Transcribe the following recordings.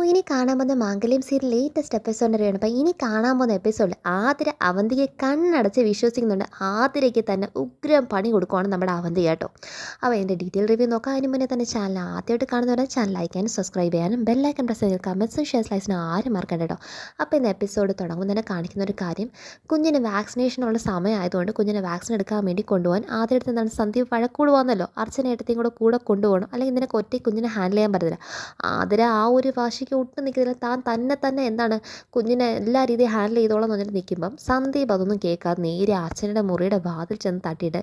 ഇനി കാണാൻ പോകുന്ന മാംഗല്യം സീരിയൽ ലേറ്റസ്റ്റ് എപ്പിസോഡിൻ്റെ അറിയണം. അപ്പോൾ ഇനി കാണാൻ പോകുന്ന എപ്പിസോഡിൽ ആതിര അവന്തികയെ കണ്ണടച്ച് വിശ്വസിക്കുന്നുണ്ട്. ആതിരയ്ക്ക് തന്നെ ഉഗ്രം പണി കൊടുക്കുവാണ് നമ്മുടെ അവന്തിക കേട്ടോ. അപ്പോൾ എൻ്റെ ഡീറ്റെയിൽ റിവ്യൂ നോക്കാം. അതിന് മുന്നേ തന്നെ ചാനൽ ആദ്യമായിട്ട് കാണുന്നവരെ ചാനൽ ലൈക്ക് ചെയ്യാനും സബ്സ്ക്രൈബ് ചെയ്യാനും ബെല്ലൈക്കൺ പ്രസ് ചെയ്ത് കമൻസും ഷെയർ ലൈക്സിനും ആരും മറക്കണ്ട കേട്ടോ. അപ്പോൾ ഇന്ന് എപ്പിസോഡ് തുടങ്ങുമ്പോൾ തന്നെ കാണിക്കുന്ന ഒരു കാര്യം, കുഞ്ഞിന് വാക്സിനേഷനുള്ള സമയമായതുകൊണ്ട് കുഞ്ഞിനെ വാക്സിൻ എടുക്കാൻ വേണ്ടി കൊണ്ടുപോകാൻ ആദ്യത്തെ എന്താണ് സന്ദീപ് വഴക്കൂട് വന്നല്ലോ. അർച്ചനേട്ടത്തെയും കൂടെ കൊണ്ടുപോകണം, അല്ലെങ്കിൽ നിനക്ക് ഒറ്റയ്ക്ക് കുഞ്ഞിനെ ഹാൻഡിൽ ചെയ്യാൻ പറ്റത്തില്ല. ആതിര ആ ഒരു വാശിക്ക് ഒട്ടും നിൽക്കുന്നില്ല. താൻ തന്നെ എന്താണ് കുഞ്ഞിനെ എല്ലാ രീതിയും ഹാൻഡിൽ ചെയ്തോളം എന്ന് പറഞ്ഞിട്ട് നിൽക്കുമ്പം സന്ദീപ് അതൊന്നും കേൾക്കാതെ നേരെ അച്ഛൻ്റെ മുറിയുടെ വാതിൽ ചെന്ന് തട്ടിയിട്ട്,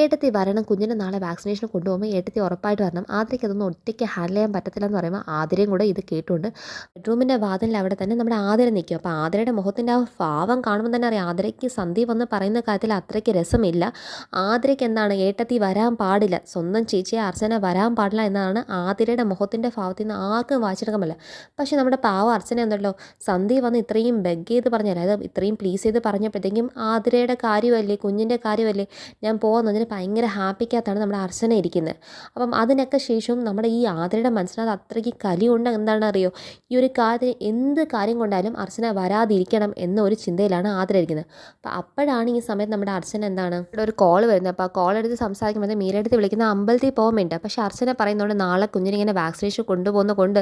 ഏട്ടത്തി വരണം, കുഞ്ഞിനെ നാളെ വാക്സിനേഷൻ കൊണ്ടുപോകുമ്പോൾ ഏട്ടത്തി ഉറപ്പായിട്ട് വരണം, ആതിരയ്ക്ക് അതൊന്നും ഒറ്റയ്ക്ക് ഹാൻഡിൽ ചെയ്യാൻ പറ്റത്തില്ല എന്ന് പറയുമ്പോൾ ആതിരയും കൂടെ ഇത് കേട്ടുകൊണ്ട് ബെഡ്റൂമിൻ്റെ വാതിലിൽ അവിടെ തന്നെ നമ്മുടെ ആതിര നിൽക്കും. അപ്പോൾ ആതിരയുടെ മുഖത്തിൻ്റെ ആ ഭാവം കാണുമ്പോൾ തന്നെ അറിയാം ആതിരയ്ക്ക് സന്ദീപ് വന്ന് പറയുന്ന കാര്യത്തിൽ അത്രയ്ക്ക് രസമില്ല. ആതിരയ്ക്ക് എന്താണ് ഏട്ടത്തി വരാൻ പാടില്ല, സ്വന്തം ചേച്ചിയെ അർച്ചന വരാൻ പാടില്ല എന്നാണ് ആതിരയുടെ മുഖത്തിൻ്റെ ഭാവത്തിൽ നിന്ന് ആർക്കും വായിച്ചെടുക്കാൻ പറ്റില്ല. പക്ഷേ നമ്മുടെ പാവ അർച്ചന ഉണ്ടല്ലോ, സന്ദീപ് വന്ന് ഇത്രയും ബെഗ് ചെയ്ത് പറഞ്ഞാൽ, അതായത് ഇത്രയും പ്ലീസ് ചെയ്ത് പറഞ്ഞപ്പോഴത്തേക്കും ആതിരയുടെ കാര്യമല്ലേ, കുഞ്ഞിൻ്റെ കാര്യമല്ലേ, ഞാൻ പോകുന്നതിന് ഭയങ്കര ഹാപ്പിക്കകത്താണ് നമ്മുടെ അർച്ചന ഇരിക്കുന്നത്. അപ്പം അതിനൊക്കെ ശേഷവും നമ്മുടെ ഈ ആതിരയുടെ മനസ്സിനകത്ത് അത്രയ്ക്ക് കലിയുണ്ട്. എന്താണെന്ന് അറിയോ, ഈ ഒരു കാര്യം എന്ത് കാര്യം കൊണ്ടാലും അർച്ചന വരാതിരിക്കണം എന്നൊരു ചിന്തയിലാണ് ആതിര ഇരിക്കുന്നത്. അപ്പോൾ അപ്പോഴാണ് ഈ സമയത്ത് നമ്മുടെ അർച്ചന എന്താണ് ഇവിടെ ഒരു കോൾ വരുന്നത്. അപ്പോൾ ആ കോൾ എടുത്ത് സംസാരിക്കുമ്പോൾ മീരടുത്ത് വിളിക്കുന്ന അമ്പലത്തിൽ പോകാൻ വേണ്ടി. പക്ഷേ അർച്ചന പറയുന്നതുകൊണ്ട് നാളെ കുഞ്ഞിനിങ്ങനെ വാക്സിനേഷൻ കൊണ്ടുപോകുന്ന കൊണ്ട്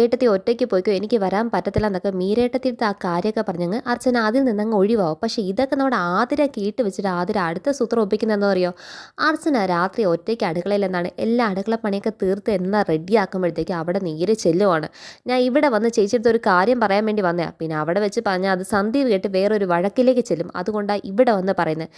ഏട്ടത്തി ഒറ്റയ്ക്ക് പോയിക്കോ, എനിക്ക് വരാൻ പറ്റത്തില്ല എന്നൊക്കെ മീരേട്ടത്തിൻ്റെ ആ കാര്യമൊക്കെ പറഞ്ഞങ്ങ് അർച്ചന അതിൽ നിന്നങ്ങ് ഒഴിവാകും. പക്ഷേ ഇതൊക്കെ നമ്മുടെ ആതിര കേട്ട് വെച്ചിട്ട് ആതിര അടുത്ത സൂത്രം ഒപ്പിക്കുന്നത് എന്താ പറയുക, അർച്ചന രാത്രി ഒറ്റയ്ക്ക് അടുക്കളയിൽ എന്താണ് എല്ലാ അടുക്കള പണിയൊക്കെ തീർത്ത് എന്നാ റെഡിയാക്കുമ്പോഴത്തേക്ക് അവിടെ നേരെ ചെല്ലുവാണ്. ഞാൻ ഇവിടെ വന്ന് ചേച്ചിയുടെ ഒരു കാര്യം പറയാൻ വേണ്ടി വന്നതാണ്, പിന്നെ അവിടെ വെച്ച് പറഞ്ഞാൽ അത് സന്ദീപ് കേട്ട് വേറൊരു വഴക്കിലേക്ക് ചെല്ലും, അതുകൊണ്ടാണ് ഇവിടെ വന്ന് പറയുന്നത്.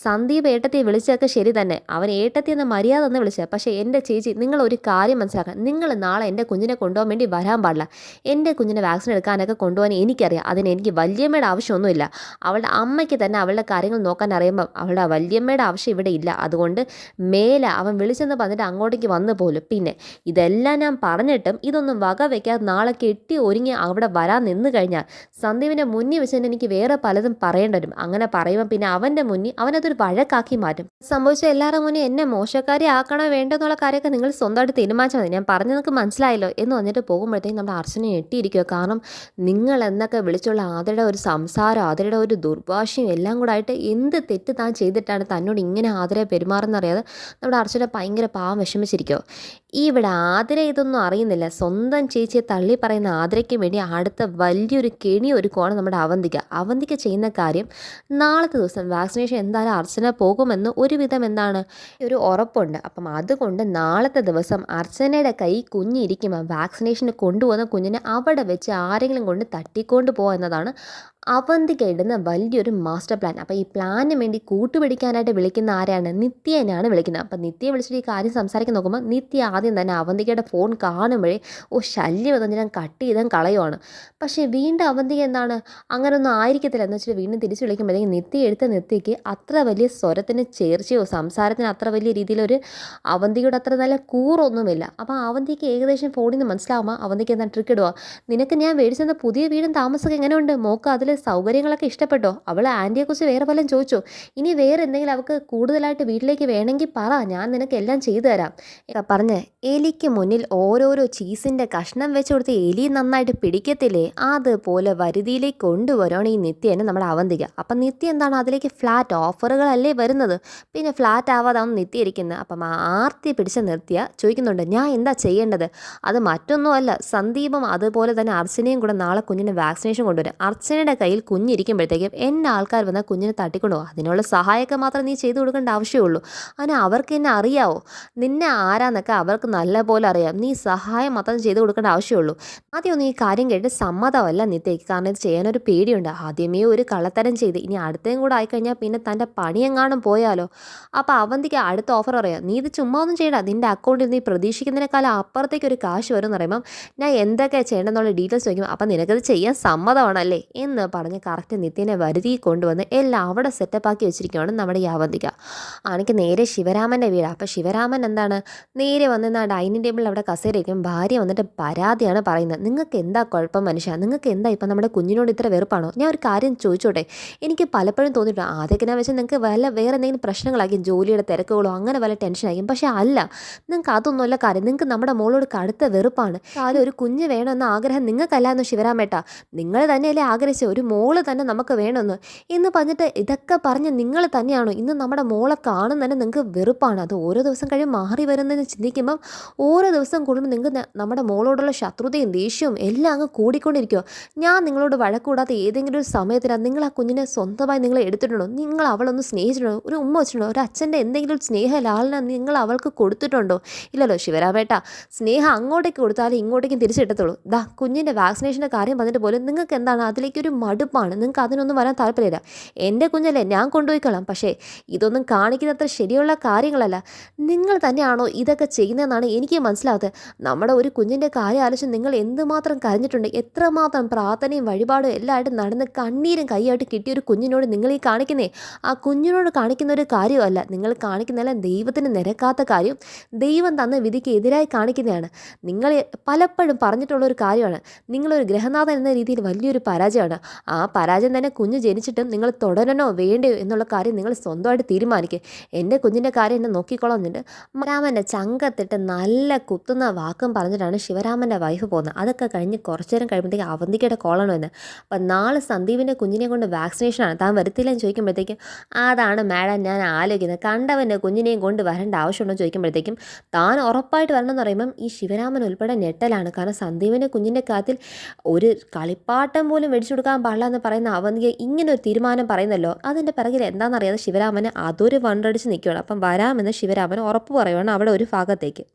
സന്ദീപ് ഏട്ടത്തിയെ വിളിച്ചതൊക്കെ ശരി തന്നെ, അവൻ ഏട്ടത്തി എന്ന മര്യാദ എന്ന് വിളിച്ചത്. പക്ഷേ എൻ്റെ ചേച്ചി, നിങ്ങൾ ഒരു കാര്യം മനസ്സിലാക്കാൻ, നിങ്ങൾ നാളെ എൻ്റെ കുഞ്ഞിനെ കൊണ്ടുപോകാൻ വേണ്ടി വരാൻ പാടില്ല. എൻ്റെ കുഞ്ഞിനെ വാക്സിൻ എടുക്കാനൊക്കെ കൊണ്ടുപോകാൻ എനിക്കറിയാം, അതിന് എനിക്ക് വല്യമ്മയുടെ ആവശ്യമൊന്നുമില്ല. അവളുടെ അമ്മയ്ക്ക് തന്നെ അവളുടെ കാര്യങ്ങൾ നോക്കാൻ അറിയുമ്പം അവളുടെ വല്യമ്മയുടെ ആവശ്യം ഇവിടെ ഇല്ല. അതുകൊണ്ട് മേലെ അവൻ വിളിച്ചെന്ന് പറഞ്ഞിട്ട് അങ്ങോട്ടേക്ക് വന്നു പോലും. പിന്നെ ഇതെല്ലാം ഞാൻ പറഞ്ഞിട്ടും ഇതൊന്നും വക വയ്ക്കാതെ നാളെ കെട്ടി ഒരുങ്ങി അവിടെ വരാൻ നിന്ന് കഴിഞ്ഞാൽ സന്ദീപിൻ്റെ മുന്നിൽ വെച്ച് തന്നെ എനിക്ക് വേറെ പലതും പറയേണ്ടി വരും. അങ്ങനെ പറയുമ്പോൾ പിന്നെ അവൻ്റെ മുന്നിൽ അവനതൊരു വഴക്കാക്കി മാറ്റും. സംഭവിച്ച എല്ലാവരുടെ മുന്നിൽ എന്നെ മോശക്കാരി ആക്കണോ വേണ്ടെന്നുള്ള കാര്യമൊക്കെ നിങ്ങൾ സ്വന്തമായിട്ട് തീരുമാനിച്ചാൽ മതി, ഞാൻ പറഞ്ഞ് നിങ്ങൾക്ക് മനസ്സിലായല്ലോ എന്ന് പറഞ്ഞിട്ട് പോകുമ്പോഴത്തേക്കും നമ്മുടെ അർച്ചന ഞെട്ടിയിരിക്കുക. കാരണം നിങ്ങൾ എന്നൊക്കെ വിളിച്ചുള്ള ആതിരയുടെ ഒരു സംസാരം, ആതിരയുടെ ഒരു ദുർഭാഷയും എല്ലാം കൂടെ ആയിട്ട് എന്ത് തെറ്റ് താൻ ചെയ്തിട്ടാണ് തന്നോട് ഇങ്ങനെ ആതിരയെ പെരുമാറുന്നറിയാതെ നമ്മുടെ അർച്ചന ഭയങ്കര പാവം വിഷമിച്ചിരിക്കുമോ. ഇവിടെ ആതിര ഇതൊന്നും അറിയുന്നില്ല. സ്വന്തം ചേച്ചിയെ തള്ളി പറയുന്ന ആതിരയ്ക്ക് വേണ്ടി അടുത്ത വലിയൊരു കെണി ഒരുക്കുവാണ് നമ്മുടെ അവന്തിക ചെയ്യുന്ന കാര്യം. നാളത്തെ ദിവസം വാക്സിനേഷൻ എന്തായാലും അർച്ചന പോകുമെന്ന് ഒരുവിധം എന്താണ് ഒരു ഉറപ്പുണ്ട്. അപ്പം അതുകൊണ്ട് നാളത്തെ ദിവസം അർച്ചനയുടെ കൈ കുഞ്ഞിരിക്കുമ്പോൾ വാക്സിനേഷന് കൊണ്ടുപോകുന്ന കുഞ്ഞിനെ അവിടെ വെച്ച് ആരെങ്കിലും കൊണ്ട് തട്ടിക്കൊണ്ട് പോകുക എന്നതാണ് അവന്തിക ഇടുന്ന വലിയൊരു മാസ്റ്റർ പ്ലാൻ. അപ്പോൾ ഈ പ്ലാനിന് വേണ്ടി കൂട്ടുപിടിക്കാനായിട്ട് വിളിക്കുന്ന ആരെയാണ്, നിത്യനാണ് വിളിക്കുന്നത്. അപ്പോൾ നിത്യയെ വിളിച്ചിട്ട് ഈ കാര്യം സംസാരിക്കാൻ നോക്കുമ്പോൾ നിത്യ ആദ്യം തന്നെ അവന്തികയുടെ ഫോൺ കാണുമ്പോഴേ ശല്യം എന്ന് ഞാൻ കട്ട് ചെയ്താൽ കളയുവാണ്. പക്ഷേ വീണ്ടും അവന്തിക എന്താണ് അങ്ങനെയൊന്നും ആയിരിക്കത്തില്ല എന്ന് വെച്ചിട്ട് വീണ്ടും തിരിച്ച് വിളിക്കുമ്പോഴത്തേക്കും നിത്യ എടുത്ത നിത്യയ്ക്ക് അത്ര വലിയ സ്വരത്തിന് ചേർച്ചയോ സംസാരത്തിന് അത്ര വലിയ രീതിയിലൊരു അവന്തികയുടെ അത്ര നല്ല കൂറൊന്നുമില്ല. അപ്പോൾ അവന്തിക്ക് ഏകദേശം ഫോണിൽ നിന്ന് മനസ്സിലാവുമ്പോൾ അവന്തിക്ക് എന്താ ട്രിക്ക് ഇടുക, നിനക്ക് ഞാൻ മേടിച്ചെന്ന പുതിയ വീടും താമസമൊക്കെ എങ്ങനെയുണ്ട്, മോക്ക് അതിൽ സൗകര്യങ്ങളൊക്കെ ഇഷ്ടപ്പെട്ടോ, അവൾ ആൻറ്റിയെക്കുറിച്ച് വേറെ വല്ലതും ചോദിച്ചോ, ഇനി വേറെ എന്തെങ്കിലും അവൾക്ക് കൂടുതലായിട്ട് വീട്ടിലേക്ക് വേണമെങ്കിൽ പറ, ഞാൻ നിനക്ക് എല്ലാം ചെയ്തു തരാം പറഞ്ഞ് എലിക്ക് മുന്നിൽ ഓരോരോ ചീസിൻ്റെ കഷ്ണം വെച്ച് കൊടുത്ത് എലി നന്നായിട്ട് പിടിക്കത്തില്ലേ, അതുപോലെ വരുതിയിലേക്ക് കൊണ്ടുവരണം ഈ നിത്യനെ നമ്മുടെ അവന്തിക. അപ്പം നിത്യ എന്താണ് അതിലേക്ക് ഫ്ലാറ്റ് ഓഫറുകളല്ലേ വരുന്നത്, പിന്നെ ഫ്ലാറ്റ് ആവാതാവും നിത്യ ഇരിക്കുന്നത്. അപ്പം ആർത്തി പിടിച്ച് നിർത്തിയ ചോദിക്കുന്നുണ്ട്, ഞാൻ എന്താ ചെയ്യേണ്ടത്. അത് മറ്റൊന്നുമല്ല, സന്ദീപും അതുപോലെ തന്നെ അർച്ചനയും കൂടെ നാളെ കുഞ്ഞിന് വാക്സിനേഷൻ കൊണ്ടുവരും. അർച്ചനയുടെ കയ്യിൽ കുഞ്ഞിരിക്കുമ്പോഴത്തേക്കും എന്നെ ആൾക്കാർ വന്നാൽ കുഞ്ഞിനെ തട്ടിക്കൊണ്ടുപോകും, അതിനുള്ള സഹായമൊക്കെ മാത്രം നീ ചെയ്തു കൊടുക്കേണ്ട ആവശ്യമുള്ളൂ. അതിന് അവർക്ക് എന്നെ അറിയാവോ, നിന്നെ ആരാന്നൊക്കെ അവർക്ക് നല്ലപോലെ അറിയാം, നീ സഹായം മാത്രം ചെയ്തു കൊടുക്കേണ്ട ആവശ്യമുള്ളൂ. ആദ്യമൊന്നും ഈ കാര്യം കേട്ട് സമ്മതമല്ല നിത്യയ്ക്ക്, കാരണം ഇത് ചെയ്യാനൊരു പേടിയുണ്ട്. ആദ്യമേ ഒരു കള്ളത്തരം ചെയ്ത് ഇനി അടുത്തേയും കൂടെ ആയിക്കഴിഞ്ഞാൽ പിന്നെ തൻ്റെ പണിയെങ്ങാനും പോയാലോ. അപ്പോൾ അവന്തിക്ക് അടുത്ത ഓഫർ പറയാം, നീ ഇത് ചുമ്മാ ഒന്നും ചെയ്യണ്ട, നിൻ്റെ അക്കൗണ്ടിൽ നീ പ്രതീക്ഷിക്കുന്നതിനേക്കാളും അപ്പുറത്തേക്ക് ഒരു കാശ് വരും എന്ന് പറയുമ്പം ഞാൻ എന്തൊക്കെ ചെയ്യേണ്ടതെന്നുള്ള ഡീറ്റെയിൽസ് ചോദിക്കും. അപ്പം നിനക്കത് ചെയ്യാൻ സമ്മതമാണല്ലേ എന്ന് പറഞ്ഞ് കറക്റ്റ് നിത്യനെ വരുതി കൊണ്ടുവന്ന് എല്ലാം അവിടെ സെറ്റപ്പാക്കി വെച്ചിരിക്കുകയാണ് നമ്മുടെ ഈ അവന്തിക. ആണെങ്കിൽ നേരെ ശിവരാമൻ്റെ വീടാണ്. അപ്പോൾ ശിവരാമൻ എന്താണ് നേരെ വന്ന് ആ ഡൈനിങ് ടേബിളിൽ അവിടെ കസേരയ്ക്കും ഭാര്യ വന്നിട്ട് പരാതിയാണ് പറയുന്നത്. നിങ്ങൾക്ക് എന്താ കുഴപ്പം മനുഷ്യ, നിങ്ങൾക്ക് എന്താ ഇപ്പം നമ്മുടെ കുഞ്ഞിനോട് ഇത്ര വെറുപ്പാണോ? ഞാൻ ഒരു കാര്യം ചോദിച്ചോട്ടെ, എനിക്ക് പലപ്പോഴും തോന്നിയിട്ടുണ്ട് ആദ്യമൊക്കെ ഞാൻ വെച്ചാൽ നിങ്ങൾക്ക് വേറെ എന്തെങ്കിലും പ്രശ്നങ്ങളായിരിക്കും, ജോലിയുടെ തിരക്കുകളോ അങ്ങനെ വല്ല ടെൻഷനായിരിക്കും. പക്ഷേ അല്ല, നിങ്ങൾക്ക് അതൊന്നുമല്ല കാര്യം. നിങ്ങൾക്ക് നമ്മുടെ മോളോട് കടുത്ത വെറുപ്പാണ്. കാലം ഒരു കുഞ്ഞ് വേണമെന്ന ആഗ്രഹം നിങ്ങൾക്കല്ലായിരുന്നു ശിവരാമേട്ട, നിങ്ങൾ തന്നെയല്ലേ ആഗ്രഹിച്ച ഒരു മോള് തന്നെ നമുക്ക് വേണമെന്ന് എന്ന് പറഞ്ഞിട്ട് ഇതൊക്കെ പറഞ്ഞ് നിങ്ങൾ തന്നെയാണോ ഇന്ന് നമ്മുടെ മോളെ കാണുന്ന തന്നെ നിങ്ങൾക്ക് വെറുപ്പാണ്. അത് ഓരോ ദിവസം കഴിയും മാറി വരുന്നതെന്ന് ചിന്തിക്കുമ്പം ഓരോ ദിവസം കൂടുമ്പോൾ നിങ്ങൾക്ക് നമ്മുടെ മോളോടുള്ള ശത്രുതയും ദേഷ്യവും എല്ലാം അങ്ങ് കൂടിക്കൊണ്ടിരിക്കുമോ? ഞാൻ നിങ്ങളോട് വഴക്കൂടാത്ത ഏതെങ്കിലും ഒരു സമയത്തിനാണ് നിങ്ങൾ ആ കുഞ്ഞിനെ സ്വന്തമായി നിങ്ങൾ എടുത്തിട്ടുണ്ടോ? നിങ്ങൾ അവളൊന്ന് സ്നേഹിച്ചിട്ടുണ്ടോ? ഒരു ഉമ്മ വെച്ചിട്ടുണ്ടോ? ഒരു അച്ഛൻ്റെ എന്തെങ്കിലും ഒരു സ്നേഹ ലാളന നിങ്ങൾ അവൾക്ക് കൊടുത്തിട്ടുണ്ടോ? ഇല്ലല്ലോ ശിവരാമേട്ട. സ്നേഹം അങ്ങോട്ടേക്ക് കൊടുത്താലും ഇങ്ങോട്ടേക്കും തിരിച്ചിട്ടത്തുള്ളൂ. ദാ കുഞ്ഞിൻ്റെ വാക്സിനേഷൻ്റെ കാര്യം പറഞ്ഞിട്ട് പോലും നിങ്ങൾക്ക് എന്താണ് അതിലേക്കൊരു മടുപ്പാണ്. നിങ്ങൾക്ക് അതിനൊന്നും വരാൻ താല്പര്യമില്ല. എൻ്റെ കുഞ്ഞല്ലേ, ഞാൻ കൊണ്ടുപോയിക്കളാം. പക്ഷേ ഇതൊന്നും കാണിക്കുന്നത്ര ശരിയുള്ള കാര്യങ്ങളല്ല. നിങ്ങൾ തന്നെയാണോ ഇതൊക്കെ ചെയ്യുന്നതെന്നാണ് എനിക്ക് മനസ്സിലാകാത്തത്. നമ്മുടെ ഒരു കുഞ്ഞിൻ്റെ കാര്യം ആലോചിച്ച് നിങ്ങൾ എന്തുമാത്രം കരഞ്ഞിട്ടുണ്ട്, എത്രമാത്രം പ്രാർത്ഥനയും വഴിപാടും എല്ലാമായിട്ട് നടന്ന് കണ്ണീരും കൈയായിട്ട് കിട്ടിയൊരു കുഞ്ഞിനോട് നിങ്ങൾ ഈ കാണിക്കുന്നേ ആ കുഞ്ഞിനോട് കാണിക്കുന്ന ഒരു കാര്യമല്ല, നിങ്ങൾ കാണിക്കുന്നതെല്ലാം ദൈവത്തിന് നിരക്കാത്ത കാര്യം, ദൈവം തന്ന വിധിക്ക് എതിരായി കാണിക്കുന്നതാണ്. നിങ്ങൾ പലപ്പോഴും പറഞ്ഞിട്ടുള്ളൊരു കാര്യമാണ്, നിങ്ങളൊരു ഗ്രഹനാഥൻ എന്ന രീതിയിൽ വലിയൊരു പരാജയമാണ്. ആ പരാജയം തന്നെ കുഞ്ഞ് ജനിച്ചിട്ടും നിങ്ങൾ തുടരണോ വേണ്ടയോ എന്നുള്ള കാര്യം നിങ്ങൾ സ്വന്തമായിട്ട് തീരുമാനിക്കുക. എൻ്റെ കുഞ്ഞിൻ്റെ കാര്യം എന്നെ നോക്കിക്കൊള്ളുന്നുണ്ട്. രാമൻ്റെ ചങ്കത്തിട്ട് നല്ല കുത്തുന്ന വാക്കും പറഞ്ഞിട്ടാണ് ശിവരാമൻ്റെ വൈഫ് പോകുന്നത്. അതൊക്കെ കഴിഞ്ഞ് കുറച്ചു നേരം കഴിയുമ്പോഴത്തേക്ക് അവന്തികയുടെ കോളാണ് വന്നത്. അപ്പം നാളെ സന്ദീപിൻ്റെ കുഞ്ഞിനെ കൊണ്ട് വാക്സിനേഷനാണ്, താൻ വരുത്തില്ലെന്ന് ചോദിക്കുമ്പോഴത്തേക്കും അതാണ് മാഡം ഞാൻ ആലോചിക്കുന്നത്, കണ്ടവൻ്റെ കുഞ്ഞിനെയും കൊണ്ട് വരേണ്ട ആവശ്യമുണ്ടോ ചോദിക്കുമ്പോഴത്തേക്കും താൻ ഉറപ്പായിട്ട് വരണമെന്ന് പറയുമ്പം ഈ ശിവരാമൻ ഉൾപ്പെടെ ഞെട്ടലാണ്. കാരണം സന്ദീപിൻ്റെ കുഞ്ഞിൻ്റെ കാര്യത്തിൽ ഒരു കളിപ്പാട്ടം പോലും മേടിച്ചു കൊടുക്കാൻ പാടില്ല എന്ന് പറയുന്ന അവന്തിക ഇങ്ങനെ ഒരു തീരുമാനം പറയുന്നല്ലോ, അതിൻ്റെ പിറകിൽ എന്താണെന്നറിയാതെ ശിവരാമന് അതൊരു വണ്ടടിച്ച് നിൽക്കുകയാണ്. അപ്പം വരാമെന്ന് ശിവരാമൻ ഉറപ്പ് പറയുവാണ് അവിടെ ഒരു ഭാഗത്തേക്ക്.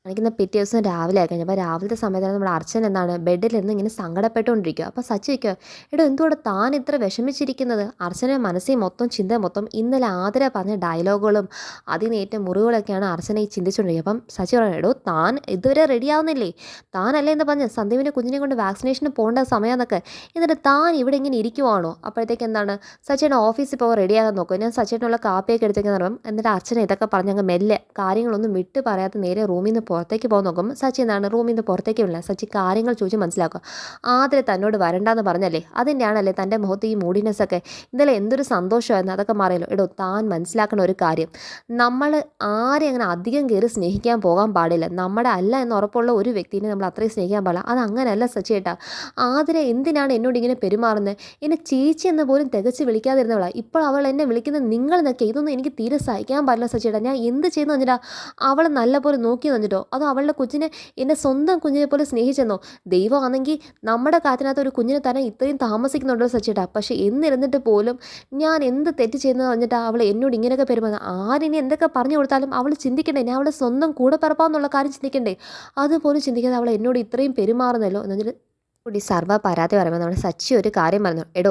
കാണിക്കുന്ന പിറ്റേ ദിവസം രാവിലെ ആയി കഴിഞ്ഞപ്പോൾ രാവിലത്തെ സമയത്താണ് നമ്മുടെ അർച്ചൻ എന്താണ് ബെഡിലിരുന്ന് ഇങ്ങനെ സങ്കടപ്പെട്ടുകൊണ്ടിരിക്കുക. അപ്പോൾ സച്ചി വയ്ക്കുക, എടോ എന്തുകൊണ്ട് താൻ ഇത്ര വിഷമിച്ചിരിക്കുന്നത്? അർച്ചനെ മനസ്സിൽ മൊത്തം ചിന്ത മൊത്തം ഇന്നലെ ആതിര പറഞ്ഞ ഡയലോഗുകളും അതിനേറ്റ മുറിവുകളൊക്കെയാണ് അർച്ചനെ ഈ ചിന്തിച്ചുകൊണ്ടിരിക്കുക. അപ്പം സച്ചി പറയുന്നത്, എടോ താൻ ഇതുവരെ റെഡി ആവുന്നില്ലേ? താനല്ലേ എന്ന് പറഞ്ഞ് സന്ദീപിൻ്റെ കുഞ്ഞിനെ കൊണ്ട് വാക്സിനേഷന് പോകേണ്ട സമയമെന്നൊക്കെ, എന്നിട്ട് താൻ ഇവിടെ ഇങ്ങനെ ഇരിക്കുവാണോ? അപ്പോഴത്തേക്ക് എന്താണ് സച്ചിയുടെ ഓഫീസിൽ പോകാൻ റെഡിയാകാൻ നോക്കുക, ഞാൻ സച്ചിനുള്ള കാപ്പിയൊക്കെ എടുത്തേക്കെന്ന് പറയുമ്പോൾ എന്നിട്ട് അർച്ചന ഇതൊക്കെ പറഞ്ഞ് അങ്ങ് മെല്ലെ കാര്യങ്ങളൊന്നും വിട്ട് പറയാതെ നേരെ റൂമിൽ നിന്ന് പുറത്തേക്ക് പോകാൻ നോക്കുമ്പോൾ സച്ചി എന്താണ് റൂമിൽ നിന്ന് പുറത്തേക്ക് വിടില്ല. സച്ചി കാര്യങ്ങൾ ചോദിച്ച് മനസ്സിലാക്കുക. ആദ്യം തന്നോട് വരണ്ടെന്ന് പറഞ്ഞല്ലേ, അതിൻ്റെയാണല്ലേ തൻ്റെ മുഖത്ത് ഈ മൂഡിനെസ് ഒക്കെ. ഇന്നലെ എന്തൊരു സന്തോഷമായിരുന്നു, അതൊക്കെ മാറിയല്ലോ. എടോ താൻ മനസ്സിലാക്കുന്ന ഒരു കാര്യം, നമ്മൾ ആരെയും അങ്ങനെ അധികം കയറി സ്നേഹിക്കാൻ പോകാൻ പാടില്ല. നമ്മുടെ അല്ല എന്ന് ഉറപ്പുള്ള ഒരു വ്യക്തിനെ നമ്മൾ അത്രയും സ്നേഹിക്കാൻ പാടില്ല. അത് അങ്ങനെയല്ല സച്ചി ഏട്ടാ. ആതിര എന്തിനാണ് എന്നോട് ഇങ്ങനെ പെരുമാറുന്നത്? എന്നെ ചേച്ചി എന്ന് പോലും തികച്ച് വിളിക്കാതിരുന്നവളാണ്, ഇപ്പോൾ അവൾ എന്നെ വിളിക്കുന്നത് നിങ്ങൾ എന്നൊക്കെ. ഇതൊന്നും എനിക്ക് തീരെ സഹിക്കാൻ പാടില്ല സച്ചി ഏട്ടാ. ഞാൻ എന്ത് ചെയ്യുന്നു വന്നിട്ടാ? അവളെ നല്ലപോലെ നോക്കി വന്നിട്ടോ, അതോ അവളുടെ കുഞ്ഞിനെ എന്നെ സ്വന്തം കുഞ്ഞിനെ പോലെ സ്നേഹിച്ചെന്നോ? ദൈവമാണെങ്കിൽ നമ്മുടെ കാറ്റിനകത്ത് ഒരു കുഞ്ഞിനെ തരാൻ ഇത്രയും താമസിക്കുന്നുണ്ടോ സച്ചിട്ടാ? പക്ഷേ എന്നിരുന്നിട്ട് പോലും ഞാൻ എന്ത് തെറ്റ് ചെയ്യുന്നത് പറഞ്ഞിട്ടാ അവൾ എന്നോട് ഇങ്ങനെയൊക്കെ പെരുമാറുന്നത്? ആരിനി എന്തൊക്കെ പറഞ്ഞു കൊടുത്താലും അവൾ ചിന്തിക്കണ്ടേ, ഞാൻ അവളെ സ്വന്തം കൂടെ പിറപ്പാന്നുള്ള കാര്യം ചിന്തിക്കണ്ടേ? അതുപോലും ചിന്തിക്കാതെ അവൾ എന്നോട് ഇത്രയും പെരുമാറുന്നല്ലോ എന്ന് പറഞ്ഞിട്ട് കൂടി സർവ്വ പരാതി പറയുമ്പോൾ നമ്മുടെ സച്ചി ഒരു കാര്യം പറഞ്ഞു, എടോ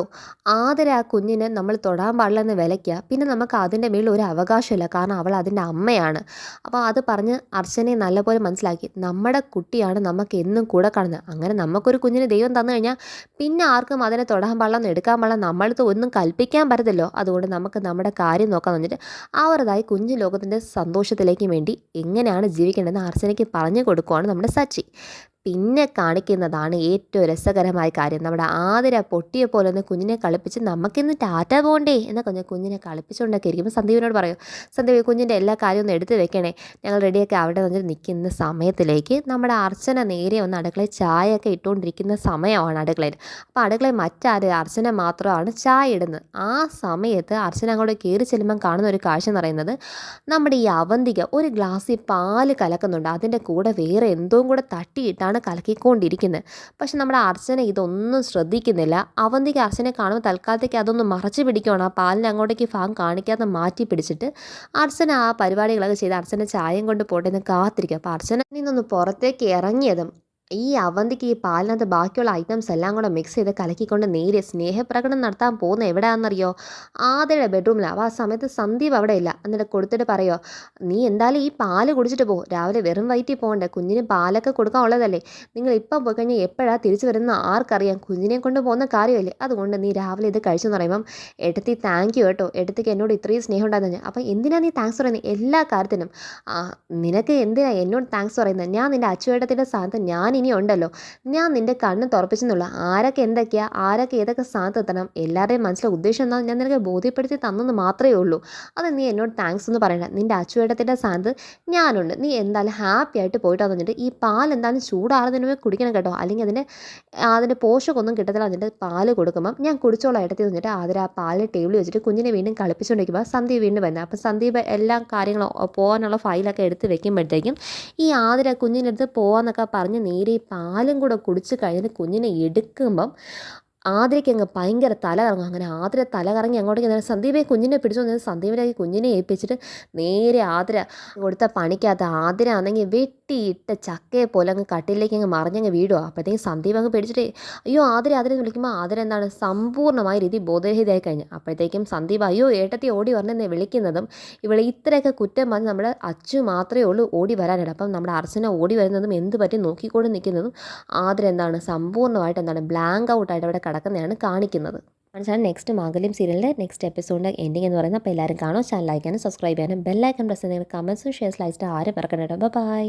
ആദര ആ കുഞ്ഞിനെ നമ്മൾ തൊടാൻ പാടില്ലെന്ന് വിലയ്ക്കുക, പിന്നെ നമുക്ക് അതിൻ്റെ മേളിൽ ഒരു അവകാശമില്ല, കാരണം അവൾ അതിൻ്റെ അമ്മയാണ്. അപ്പോൾ അത് പറഞ്ഞ് അർച്ചനെ നല്ലപോലെ മനസ്സിലാക്കി, നമ്മുടെ കുട്ടിയാണ് നമുക്ക് എന്നും കൂടെ കാണുന്നത്. അങ്ങനെ നമുക്കൊരു കുഞ്ഞിന് ദൈവം തന്നു കഴിഞ്ഞാൽ പിന്നെ ആർക്കും അതിനെ തൊടാൻ പാടില്ലെന്ന് എടുക്കാൻ പാടില്ല, നമ്മളത് ഒന്നും കൽപ്പിക്കാൻ പറ്റത്തില്ലോ. അതുകൊണ്ട് നമുക്ക് നമ്മുടെ കാര്യം നോക്കാൻ വന്നിട്ട് അവരതായി കുഞ്ഞു ലോകത്തിൻ്റെ സന്തോഷത്തിലേക്ക് വേണ്ടി എങ്ങനെയാണ് ജീവിക്കേണ്ടതെന്ന് അർച്ചനയ്ക്ക് പറഞ്ഞു കൊടുക്കുവാണ് നമ്മുടെ സച്ചി. പിന്നെ കാണിക്കുന്നതാണ് ഏറ്റവും രസകരമായ കാര്യം, നമ്മുടെ ആതിര പൊട്ടിയെ പോലെ ഒന്ന് കുഞ്ഞിനെ കളിപ്പിച്ച് നമുക്കിന്ന് ടാറ്റ പോകണ്ടേ എന്നൊക്കെ കുഞ്ഞിനെ കളിപ്പിച്ചുകൊണ്ടൊക്കെ ഇരിക്കുമ്പോൾ സന്ദീപിനോട് പറയും, സന്ദീപ് കുഞ്ഞിൻ്റെ എല്ലാ കാര്യവും ഒന്ന് എടുത്ത് വെക്കണേ, ഞങ്ങൾ റെഡിയൊക്കെ അവിടെ വന്നിട്ട് നിൽക്കുന്ന സമയത്തിലേക്ക് നമ്മുടെ അർച്ചന നേരെ ഒന്ന് അടുക്കളയിൽ ചായയൊക്കെ ഇട്ടുകൊണ്ടിരിക്കുന്ന സമയമാണ് അടുക്കളയിൽ. അപ്പോൾ അടുക്കളയിൽ മറ്റാരും അർച്ചന മാത്രമാണ് ചായ ഇടുന്നത്. ആ സമയത്ത് അർച്ചന അങ്ങോട്ട് കയറി ചെല്ലുമ്പം കാണുന്ന ഒരു കാഴ്ച എന്ന് പറയുന്നത്, നമ്മുടെ ഈ അവന്തിക ഒരു ഗ്ലാസ്സിൽ പാല് കലക്കുന്നുണ്ട്, അതിൻ്റെ കൂടെ വേറെ എന്തോ കൂടെ തട്ടിയിട്ടാണ് കലക്കിക്കൊണ്ടിരിക്കുന്നത്. പക്ഷെ നമ്മുടെ അർച്ചന ഇതൊന്നും ശ്രദ്ധിക്കുന്നില്ല. അവന്തിക്ക് അർച്ചനെ കാണുമ്പോൾ തൽക്കാലത്തേക്ക് അതൊന്ന് മറച്ചു പിടിക്കുകയാണ്, ആ പാലിന് അങ്ങോട്ടേക്ക് ഭാഗം കാണിക്കാതെ മാറ്റി പിടിച്ചിട്ട് അർച്ചന ആ പരിപാടികളൊക്കെ ചെയ്ത് അർച്ചന ചായയും കൊണ്ട് പോട്ടെ എന്ന് കാത്തിരിക്കുക. അപ്പോൾ അർച്ചന നിന്നൊന്ന് പുറത്തേക്ക് ഇറങ്ങിയതും ഈ അവന്തിക്ക് ഈ പാലിനകത്ത് ബാക്കിയുള്ള ഐറ്റംസ് എല്ലാം കൂടെ മിക്സ് ചെയ്ത് കലക്കിക്കൊണ്ട് നേരെ സ്നേഹപ്രകടനം നടത്താൻ പോകുന്ന എവിടെയാണെന്നറിയോ? ആതിരയുടെ ബെഡ്റൂമിലാണ്. അപ്പോൾ ആ സമയത്ത് സന്ദീപ് അവിടെ ഇല്ല. എന്നിട്ട് കൊടുത്തിട്ട് പറയോ, നീ എന്തായാലും ഈ പാല് കുടിച്ചിട്ട് പോ, രാവിലെ വെറും വയറ്റിൽ പോകണ്ടേ, കുഞ്ഞിന് പാലൊക്കെ കൊടുക്കാൻ ഉള്ളതല്ലേ, നിങ്ങൾ ഇപ്പം പോയി കഴിഞ്ഞാൽ എപ്പോഴാണ് തിരിച്ചു വരുന്ന ആർക്കറിയാം, കുഞ്ഞിനെ കൊണ്ട് പോകുന്ന കാര്യമല്ലേ, അതുകൊണ്ട് നീ രാവിലെ ഇത് കഴിച്ചെന്ന് പറയുമ്പം ഏട്ടത്തി താങ്ക് യു കേട്ടോ, ഏട്ടത്തിക്ക് എന്നോട് ഇത്രയും സ്നേഹം ഉണ്ടായിരുന്നു. അപ്പം എന്തിനാണ് നീ താങ്ക്സ് പറയുന്നത് എല്ലാ കാര്യത്തിനും? നിനക്ക് എന്തിനാ എന്നോട് താങ്ക്സ് പറയുന്നത്? ഞാൻ നിൻ്റെ അച്ചുവേട്ടത്തിൻ്റെ സ്ഥാനത്ത് ഞാൻ ഇനി ഉണ്ടല്ലോ, ഞാൻ നിൻ്റെ കണ്ണ് തുറപ്പിച്ചെന്നുള്ള ആരൊക്കെ എന്തൊക്കെയാണ്, ആരൊക്കെ ഏതൊക്കെ സ്ഥാനത്ത് എത്തണം, എല്ലാവരുടെയും മനസ്സിലെ ഉദ്ദേശം എന്താണെന്ന് ഞാൻ നിനക്ക് ബോധ്യപ്പെടുത്തി തന്നെന്ന് മാത്രമേ ഉള്ളൂ. അത് നീ എന്നോട് താങ്ക്സ് എന്ന് പറയണ്ട. നിൻ്റെ അച്ചുവേട്ടത്തിൻ്റെ സ്ഥാനത്ത് ഞാനുണ്ട്, നീ എന്തായാലും ഹാപ്പി ആയിട്ട് പോയിട്ടാന്ന് പറഞ്ഞിട്ട് ഈ പാൽ എന്തായാലും ചൂടാറുന്നതിന് മുമ്പേ കുടിക്കണം കേട്ടോ, അല്ലെങ്കിൽ അതിൻ്റെ പോഷകമൊന്നും കിട്ടത്തില്ല. എന്നിട്ട് പാല് കൊടുക്കുമ്പം ഞാൻ കുടിച്ചോളം ഇടത്തി വന്നിട്ട് അതിൽ ആ പാല് ടേബിളിൽ വെച്ചിട്ട് കുഞ്ഞിനെ വീണ്ടും കളിപ്പിച്ചുകൊണ്ടിരിക്കുമ്പോൾ സന്ദീപ് വീണ്ടും വരുന്നത്. അപ്പം സന്ദീപ് എല്ലാ കാര്യങ്ങളും പോകാനുള്ള ഫയലൊക്കെ എടുത്ത് വെക്കുമ്പോഴത്തേക്കും ഈ ആതിര കുഞ്ഞിനടുത്ത് പോകാമെന്നൊക്കെ പറഞ്ഞ് നേരെ ഈ പാലും കൂടെ കുടിച്ച് കഴിഞ്ഞിട്ട് കുഞ്ഞിനെ എടുക്കുമ്പം ആതിരയ്ക്ക് അങ്ങ് ഭയങ്കര തല കറങ്ങും. അങ്ങനെ ആതിര തല കറങ്ങി അങ്ങോട്ടേക്ക് നേരെ സന്ദീപെ കുഞ്ഞിനെ പിടിച്ചു വന്നത് സന്ദീപിനെ കുഞ്ഞിനെ ഏൽപ്പിച്ചിട്ട് നേരെ ആതിര കൊടുത്ത പണിക്കകത്ത് ആതിര ആണെങ്കിൽ വെട്ടിയിട്ട് ചക്കയെ പോലെ അങ്ങ് കട്ടിലേക്ക് അങ്ങ് മറിഞ്ഞങ്ങ് വീടുക. അപ്പോഴത്തേക്കും സന്ദീപ് അങ്ങ് പേടിച്ചിട്ട് അയ്യോ ആതിര ആതിര എന്ന് വിളിക്കുമ്പോൾ ആതിര എന്താണ് സമ്പൂർണ്ണമായ രീതി ബോധരഹിതയായി കഴിഞ്ഞു. അപ്പോഴത്തേക്കും സന്ദീപ് അയ്യോ ഏട്ടത്തി ഓടി വരണമെന്ന് വിളിക്കുന്നതും ഇവിടെ ഇത്രയൊക്കെ കുറ്റം പറഞ്ഞ് നമ്മുടെ അച്ചു മാത്രമേ ഉള്ളൂ ഓടി വരാനായിട്ട്. അപ്പം നമ്മുടെ അർച്ചന ഓടി വരുന്നതും എന്ത് പറ്റി നോക്കിക്കൊണ്ട് നിൽക്കുന്നതും ആതിര എന്താണ് സമ്പൂർണ്ണമായിട്ട് എന്താണ് ബ്ലാങ്ക് ഔട്ടായിട്ട് അവിടെ കിടക്കുന്നതാണ് കാണിക്കുന്നത്. ചാനൽ നെക്സ്റ്റ് മാംഗല്യം സീരിയലിൻ്റെ നെക്സ്റ്റ് എപ്പിസോഡിൻ്റെ എൻഡിങ് എന്ന് പറയുന്നത്. അപ്പോൾ എല്ലാവരും കാണും, ചാനൽ ലൈക്ക് ചെയ്യാനും സബ്സ്ക്രൈബ് ചെയ്യാനും ബെല്ലൈക്കൺ പ്രസ് ചെയ്യുന്ന കമൻസും ഷെയർസ് ലൈസ്റ്റ് ആരും മറക്കണ്ട. ബൈ.